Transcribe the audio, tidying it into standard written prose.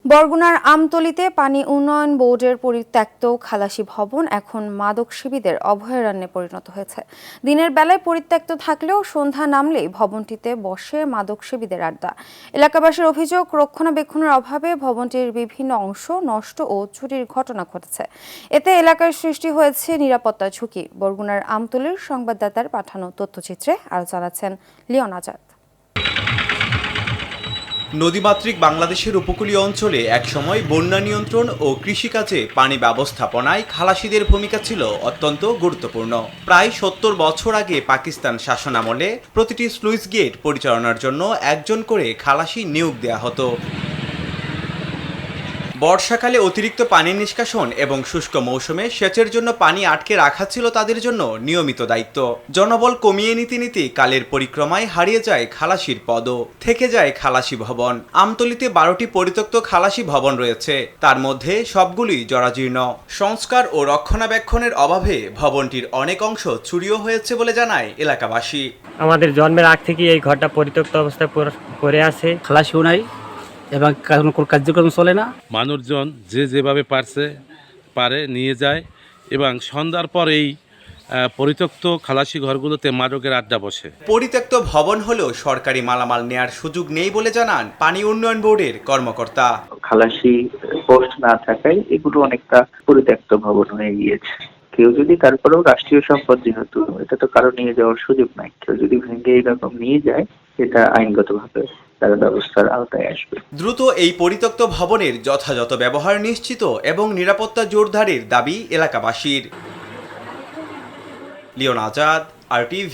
বরগুনার আমতলীতে পানি উন্নয়ন বোর্ডের পরিত্যক্ত খালাসি ভবন এখন মাদকসেবীদের অভয়ারণ্যে পরিণত হয়েছে। দিনের বেলায় পরিত্যক্ত থাকলেও সন্ধ্যা নামলেই ভবনটিতে বসে মাদকসেবীদের আড্ডা। এলাকাবাসীর অভিযোগ, রক্ষণাবেক্ষণের অভাবে ভবনটির বিভিন্ন অংশ নষ্ট ও চুরির ঘটনা ঘটেছে। এতে এলাকায় সৃষ্টি হয়েছে নিরাপত্তা ঝুঁকি। বরগুনার আমতলীর সংবাদদাতার পাঠানো তথ্যচিত্রে আরও জানাচ্ছেন লিওন আজাদ। নদীমাতৃক বাংলাদেশের উপকূলীয় অঞ্চলে একসময় বন্যা নিয়ন্ত্রণ ও কৃষিকাজে পানি ব্যবস্থাপনায় খালাসিদের ভূমিকা ছিল অত্যন্ত গুরুত্বপূর্ণ। প্রায় ৭০ বছর আগে পাকিস্তান শাসনামলে প্রতিটি স্লুইস গেট পরিচালনার জন্য একজন করে খালাসি নিয়োগ দেওয়া হতো। বর্ষাকালে অতিরিক্ত পানি নিষ্কাশন এবং শুষ্ক মৌসুমে সেচের জন্য পানি আটকে রাখা ছিল তাদের জন্য নিয়মিত দায়িত্ব। জনবল কমিয়ে নিতে নিতে কালের পরিক্রমায় হারিয়ে যায় খালাসির পদও, থেকে যায় খালাসি ভবন। আমতলীতে ১২টি পরিত্যক্ত খালাসি ভবন রয়েছে, তার মধ্যে সবগুলি জরাজীর্ণ। সংস্কার ও রক্ষণাবেক্ষণের অভাবে ভবনটির অনেক অংশ চুরিও হয়েছে বলে জানায় এলাকাবাসী। আমাদের জন্মের আগ থেকে এই ঘরটা পরিত্যক্ত অবস্থায় পড়ে আছে। খালাসিও নাই এবং কোনো কার্যক্রম চলে না। মানুষজন যে যেভাবে পারে নিয়ে যায় এবং সন্ধ্যার পরেই পরিত্যক্ত খালাসি ঘরগুলোতে মাদকের আড্ডা বসে। পরিত্যক্ত ভবন হলেও সরকারি মালামাল নেয়ার সুযোগ নেই বলে জানান পানি উন্নয়ন বোর্ডের কর্মকর্তা। খালাসি পোস্ট না থাকায় এগুলো অনেকটা পরিত্যক্ত ভবন হয়ে গিয়েছে। কেউ যদি, তারপরেও রাষ্ট্রীয় সম্পদ যেহেতু, এটা তো কারো নিয়ে যাওয়ার সুযোগ নাই। কেউ যদি ভেঙে এইরকম নিয়ে যায়, এটা আইনগতভাবে তার ব্যবস্থার আওতায় আসবে। দ্রুত এই পরিত্যক্ত ভবনের যথাযথ ব্যবহার নিশ্চিত এবং নিরাপত্তা জোরদারের দাবি এলাকাবাসীর। Leon Azad, RTV।